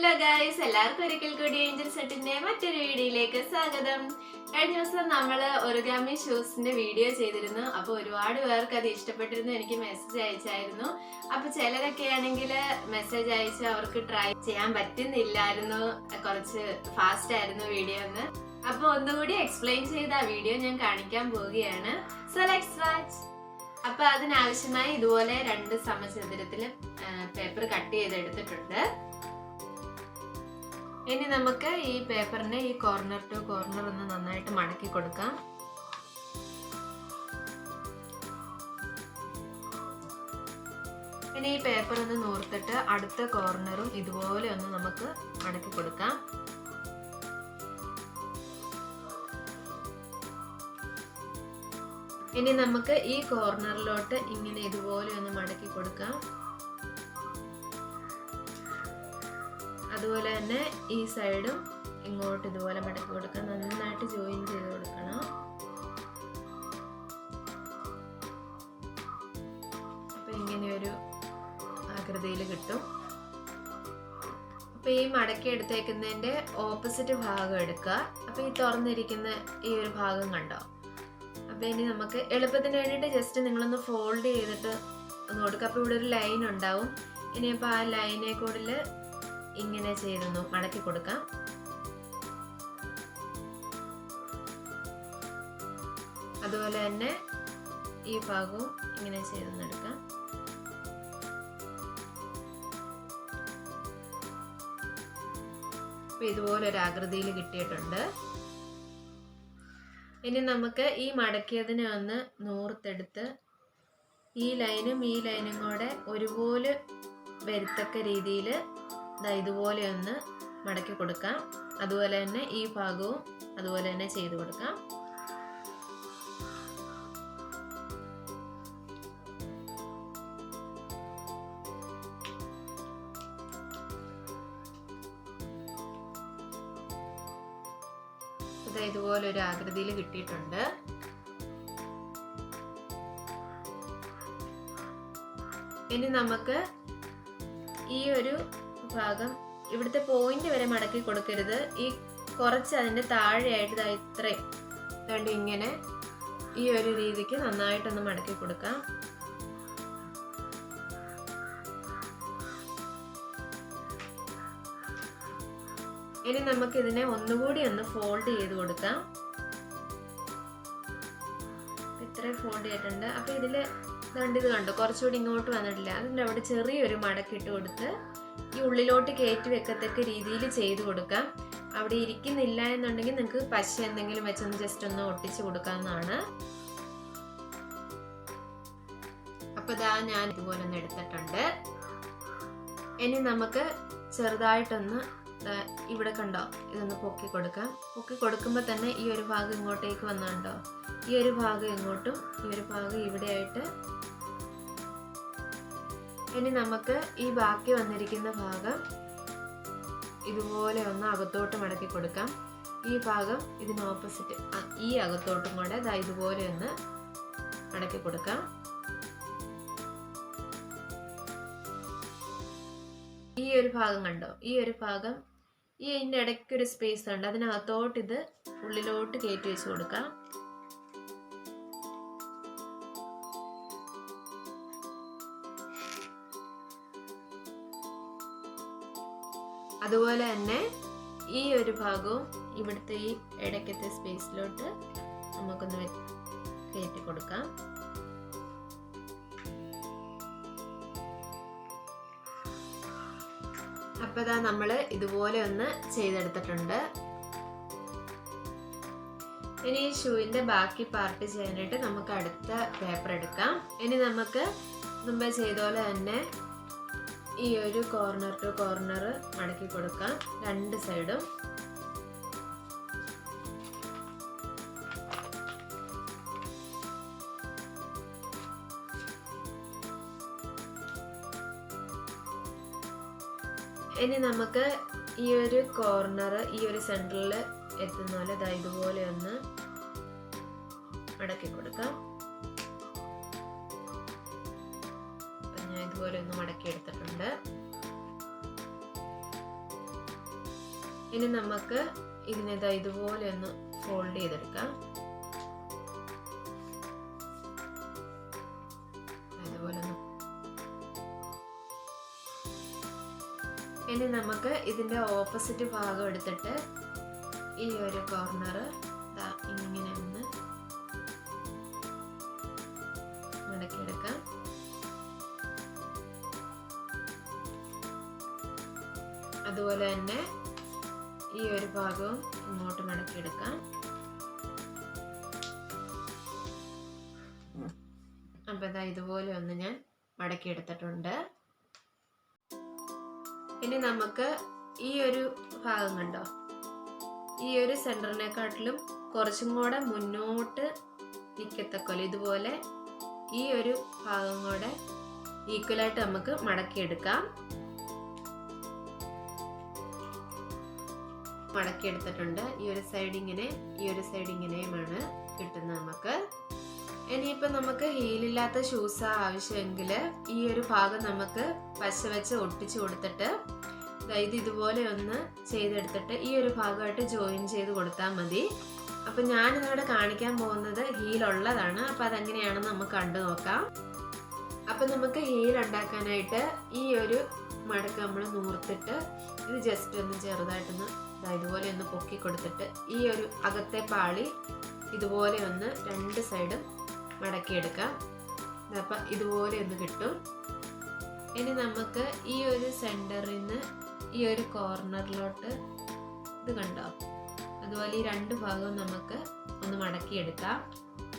Hello guys, എല്ലാവർക്കും ഒരിക്കൽ കൂടി ഏഞ്ചൽ സെറ്റിന്റെ മറ്റൊരു വീഡിയോയിലേക്ക് സ്വാഗതം. കഴിഞ്ഞ ദിവസം നമ്മൾ ഒറിഗാമി ഷൂസിന്റെ വീഡിയോ ചെയ്തിരുന്നു. അപ്പൊ ഒരുപാട് പേർക്ക് അത് ഇഷ്ടപ്പെട്ടിരുന്നു. എനിക്ക് മെസ്സേജ് അയച്ചായിരുന്നു. അപ്പൊ ചിലരൊക്കെ ആണെങ്കിൽ മെസ്സേജ് അയച്ച് അവർക്ക് ട്രൈ ചെയ്യാൻ പറ്റുന്നില്ലായിരുന്നു, കുറച്ച് ഫാസ്റ്റ് ആയിരുന്നു വീഡിയോ എന്ന്. അപ്പൊ ഒന്നുകൂടി എക്സ്പ്ലെയിൻ ചെയ്ത് ആ വീഡിയോ ഞാൻ കാണിക്കാൻ പോവുകയാണ്. So let's watch. അപ്പൊ അതിനാവശ്യമായി ഇതുപോലെ 2 സമചതുരത്തില് പേപ്പർ കട്ട് ചെയ്തെടുത്തിട്ടുണ്ട്. ഇനി നമുക്ക് ഈ പേപ്പറിനെ ഈ കോർണർ ടു കോർണർ ഒന്ന് നന്നായിട്ട് മടക്കി കൊടുക്കാം. ഇനി ഈ പേപ്പർ ഒന്ന് നൂർത്തിട്ട് അടുത്ത കോർണറും ഇതുപോലെ ഒന്ന് നമുക്ക് മടക്കി കൊടുക്കാം. ഇനി നമുക്ക് ഈ കോർണറിലോട്ട് ഇങ്ങനെ ഇതുപോലെ ഒന്ന് മടക്കി കൊടുക്കാം. അതുപോലെ തന്നെ ഈ സൈഡും ഇങ്ങോട്ട് ഇതുപോലെ മടക്കി കൊടുക്കാം. നന്നായിട്ട് ജോയിൻ ചെയ്ത് കൊടുക്കണം. അപ്പൊ ഇങ്ങനെയൊരു ആകൃതിയിൽ കിട്ടും. അപ്പൊ ഈ മടക്കി എടുത്തേക്കുന്നതിന്റെ ഓപ്പോസിറ്റ് ഭാഗം എടുക്കുക. അപ്പൊ ഈ തുറന്നിരിക്കുന്ന ഈ ഒരു ഭാഗം കണ്ടോ? അപ്പൊ ഇനി നമുക്ക് എളുപ്പത്തിന് വേണ്ടിയിട്ട് ജസ്റ്റ് നിങ്ങളൊന്ന് ഫോൾഡ് ചെയ്തിട്ട് ഒന്ന് കൊടുക്കുക. അപ്പൊ ഇവിടെ ഒരു ലൈൻ ഉണ്ടാവും. ഇനിയപ്പോൾ ആ ലൈനെ കൂടില് ഇങ്ങനെ ചെയ്തൊന്ന് മടക്കി കൊടുക്കാം. അതുപോലെ തന്നെ ഈ ഭാഗവും ഇങ്ങനെ ചെയ്തെടുക്കാം. അപ്പൊ ഇതുപോലെ ഒരു ആകൃതിയിൽ കിട്ടിയിട്ടുണ്ട്. ഇനി നമുക്ക് ഈ മടക്കിയതിനെ ഒന്ന് നൂർത്തെടുത്ത് ഈ ലൈനും ഈ ലൈനും കൂടെ ഒരുപോലെ വരത്തക്ക രീതിയിൽ ഇതുപോലെ ഒന്ന് മടക്കി കൊടുക്കാം. അതുപോലെ തന്നെ ഈ ഭാഗവും അതുപോലെ തന്നെ ചെയ്തു കൊടുക്കാം. ഇതുപോലെ ഒരു ആകൃതിയിൽ കിട്ടിയിട്ടുണ്ട്. ഇനി നമുക്ക് ഈ ഒരു ഭാഗം ഇവിടുത്തെ പോയിന്റ് വരെ മടക്കി കൊടുക്കരുത്. ഈ കുറച്ച് അതിന്റെ താഴെയായിട്ട് ഇത്രയും കണ്ട് ഇങ്ങനെ ഈ ഒരു രീതിക്ക് നന്നായിട്ടൊന്ന് മടക്കി കൊടുക്കാം. ഇനി നമുക്ക് ഇതിനെ ഒന്നുകൂടി ഒന്ന് ഫോൾഡ് ചെയ്ത് കൊടുക്കാം. ഇത്രയും ഫോൾഡ് ചെയ്തിട്ടുണ്ട്. അപ്പൊ ഇതില് ഇത് കണ്ടോ, കുറച്ചുകൂടി ഇങ്ങോട്ട് വന്നിട്ടില്ല. അതിൻ്റെ അവിടെ ചെറിയൊരു മടക്കിട്ട് കൊടുത്ത് ഈ ഉള്ളിലോട്ട് കയറ്റി വെക്കത്തക്ക രീതിയിൽ ചെയ്ത് കൊടുക്കാം. അവിടെ ഇരിക്കുന്നില്ല എന്നുണ്ടെങ്കിൽ നിങ്ങൾക്ക് പശ എന്തെങ്കിലും വെച്ചൊന്ന് ജസ്റ്റ് ഒന്ന് ഒട്ടിച്ച് കൊടുക്കാവുന്നതാണ്. അപ്പൊ ഞാൻ ഇതുപോലെ ഒന്ന് എടുത്തിട്ടുണ്ട്. ഇനി നമുക്ക് ചെറുതായിട്ടൊന്ന് ഇവിടെ കണ്ടോ, ഇതൊന്ന് പൊക്കി കൊടുക്കാം. പൊക്കി കൊടുക്കുമ്പോൾ തന്നെ ഈ ഒരു ഭാഗം ഇങ്ങോട്ടേക്ക് വന്നുണ്ടോ, ഈ ഒരു ഭാഗം ഇങ്ങോട്ടും ഈ ഒരു ഭാഗം ഇവിടെ ആയിട്ട്. ഇനി നമുക്ക് ഈ ബാക്കി വന്നിരിക്കുന്ന ഭാഗം ഇതുപോലെ ഒന്ന് അകത്തോട്ട് മടക്കി കൊടുക്കാം. ഈ ഭാഗം ഇതിന് ഓപ്പോസിറ്റ് ഈ അകത്തോട്ടും കൂടെ ഇതുപോലെ ഒന്ന് മടക്കി കൊടുക്കാം. ഈ ഒരു ഭാഗം കണ്ടോ, ഈ ഒരു ഭാഗം ഈ അതിൻ്റെ ഇടയ്ക്കൊരു സ്പേസ് ഉണ്ട്, അതിനകത്തോട്ട് ഇത് ഉള്ളിലോട്ട് കയറ്റി വെച്ച് കൊടുക്കാം. അതുപോലെ തന്നെ ഈ ഒരു ഭാഗവും ഇവിടുത്തെ ഈ ഇടയ്ക്കത്തെ സ്പേസിലോട്ട് നമുക്കൊന്ന് കയറ്റി കൊടുക്കാം. അപ്പൊ നമ്മൾ ഇതുപോലെ ഒന്ന് ചെയ്തെടുത്തിട്ടുണ്ട്. ഇനി ഈ ഷൂവിന്റെ ബാക്കി പാർട്ട് ചെയ്യാനായിട്ട് നമുക്ക് അടുത്ത പേപ്പർ എടുക്കാം. ഇനി നമുക്ക് മുമ്പേ ചെയ്ത പോലെ തന്നെ ഈ ഒരു കോർണർ ടു കോർണർ മടക്കി കൊടുക്കാം, 2 സൈഡും. ഇനി നമുക്ക് ഈ ഒരു കോർണർ ഈ ഒരു സെന്ററിൽ എത്തുന്ന പോലെ ഇതുപോലെ ഒന്ന് മടക്കി കൊടുക്കാം. ഞാൻ ഇതുപോലെ ഒന്ന് മടക്കി എടുത്തിട്ടുണ്ട്. ഇനി നമുക്ക് ഇതിനെ ഇതുപോലെ ഒന്ന് ഫോൾഡ് ചെയ്തെടുക്കാം. ഇനി നമുക്ക് ഇതിന്റെ ഓപ്പോസിറ്റ് ഭാഗം എടുത്തിട്ട് ഈ ഒരു കോർണർ ഇങ്ങനെ ഒന്ന് മടക്കിയെടുക്കാം. അതുപോലെ തന്നെ ഈ ഒരു ഭാഗവും ഇങ്ങോട്ട് മടക്കിയെടുക്കാം. അപ്പൊ ഇതുപോലെ ഒന്ന് ഞാൻ മടക്കിയെടുത്തിട്ടുണ്ട്. ഇനി നമുക്ക് ഈ ഒരു ഭാഗം കണ്ടോ, ഈ ഒരു സെന്ററിനെക്കാട്ടിലും കുറച്ചും കൂടെ മുന്നോട്ട് നിൽക്കത്തക്കോല ഇതുപോലെ ഈ ഒരു ഭാഗം കൂടെ ഈക്വലായിട്ട് നമുക്ക് മടക്കിയെടുക്കാം. മടക്കിയെടുത്തിട്ടുണ്ട്. ഈ ഒരു സൈഡ് ഇങ്ങനെ, ഈ ഒരു സൈഡ് ഇങ്ങനെയുമാണ് കിട്ടുന്നത് നമുക്ക്. ഇനിയിപ്പോൾ നമുക്ക് ഹീലില്ലാത്ത ഷൂസ് ആവശ്യമെങ്കിൽ ഈ ഒരു ഭാഗം നമുക്ക് പശ വെച്ച് ഒട്ടിച്ചു കൊടുത്തിട്ട് ഇത് ഇതുപോലെ ഒന്ന് ചെയ്തെടുത്തിട്ട് ഈ ഒരു ഭാഗമായിട്ട് ജോയിൻ ചെയ്ത് കൊടുത്താൽ മതി. അപ്പം ഞാനിന്നിവിടെ കാണിക്കാൻ പോകുന്നത് ഹീലുള്ളതാണ്. അപ്പം അതെങ്ങനെയാണെന്ന് നമുക്ക് കണ്ടു നോക്കാം. അപ്പം നമുക്ക് ഹീൽ ഉണ്ടാക്കാനായിട്ട് ഈ ഒരു മടക്ക് നമ്മൾ നൂർത്തിട്ട് ഇത് ജസ്റ്റ് ഒന്ന് ചെറുതായിട്ടൊന്ന് ഇതുപോലെ ഒന്ന് പൊക്കി കൊടുത്തിട്ട് ഈ ഒരു അകത്തെ പാളി ഇതുപോലെ ഒന്ന് രണ്ട് സൈഡും മടക്കിയെടുക്കാം. അപ്പം ഇതുപോലെ ഒന്ന് കിട്ടും. ഇനി നമുക്ക് ഈ ഒരു സെൻറ്ററിൽ നിന്ന് ഈ ഒരു കോർണറിലോട്ട് ഇത് കണ്ടോ, അതുപോലെ ഈ രണ്ട് ഭാഗവും നമുക്ക് ഒന്ന് മടക്കിയെടുക്കാം.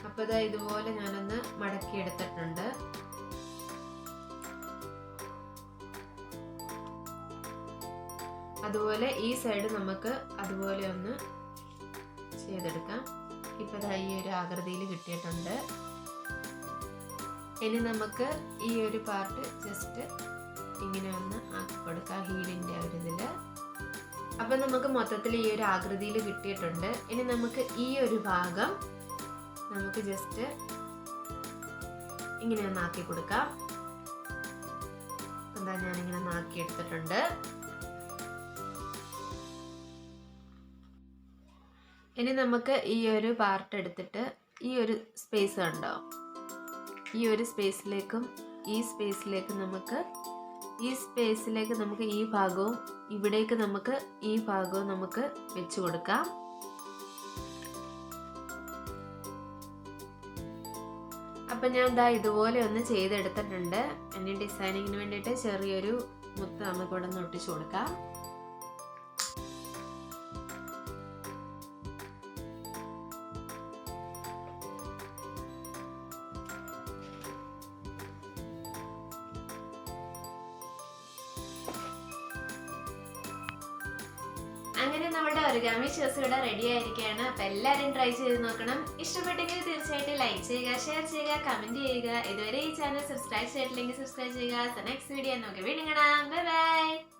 അപ്പോൾ ഇതുപോലെ ഞാനൊന്ന് മടക്കിയെടുത്തിട്ടുണ്ട്. അതുപോലെ ഈ സൈഡ് നമുക്ക് അതുപോലെ ഒന്ന് ചെയ്തെടുക്കാം. ഇപ്പം ഈ ഒരു ആകൃതിയിൽ കിട്ടിയിട്ടുണ്ട്. ഇനി നമുക്ക് ഈ ഒരു പാർട്ട് ജസ്റ്റ് ഇങ്ങനെ ഒന്ന് ആക്കി കൊടുക്കാം ഹീലിൻ്റെ ഒരു ഇതിൽ. അപ്പം നമുക്ക് മൊത്തത്തിൽ ഈ ഒരു ആകൃതിയിൽ കിട്ടിയിട്ടുണ്ട്. ഇനി നമുക്ക് ഈ ഒരു ഭാഗം നമുക്ക് ജസ്റ്റ് ഇങ്ങനെ ഒന്ന് ആക്കി കൊടുക്കാം. എന്താ ഞാനിങ്ങനെ ആക്കി എടുത്തിട്ടുണ്ട്. ഇനി നമുക്ക് ഈ ഒരു പാർട്ട് എടുത്തിട്ട് ഈ ഒരു സ്പേസ് കണ്ടോ, ഈ ഒരു സ്പേസിലേക്കും ഈ സ്പേസിലേക്കും നമുക്ക് ഈ ഭാഗവും ഇവിടേക്ക് നമുക്ക് ഈ ഭാഗവും നമുക്ക് വെച്ച് കൊടുക്കാം. അപ്പം ഞാൻ ഇതുപോലെ ഒന്ന് ചെയ്തെടുത്തിട്ടുണ്ട്. എൻ്റെ ഡിസൈനിങ്ങിന് വേണ്ടിയിട്ട് ചെറിയൊരു മുത്ത് നമുക്കിവിടെ ഒന്ന് ഒട്ടിച്ചു കൊടുക്കാം. അങ്ങനെ നമ്മുടെ ഒറിഗാമി ഷൂസ് ഇവിടെ റെഡി ആയിരിക്കുകയാണ്. അപ്പം എല്ലാവരും ട്രൈ ചെയ്ത് നോക്കണം. ഇഷ്ടപ്പെട്ടെങ്കിൽ തീർച്ചയായിട്ടും ലൈക്ക് ചെയ്യുക, ഷെയർ ചെയ്യുക, കമന്റ് ചെയ്യുക. ഇതുവരെ ഈ ചാനൽ സബ്സ്ക്രൈബ് ചെയ്തിട്ടില്ലെങ്കിൽ സബ്സ്ക്രൈബ് ചെയ്യുക. നെക്സ്റ്റ് വീഡിയോ നമുക്ക് വീണ്ടും കാണാം. Bye bye.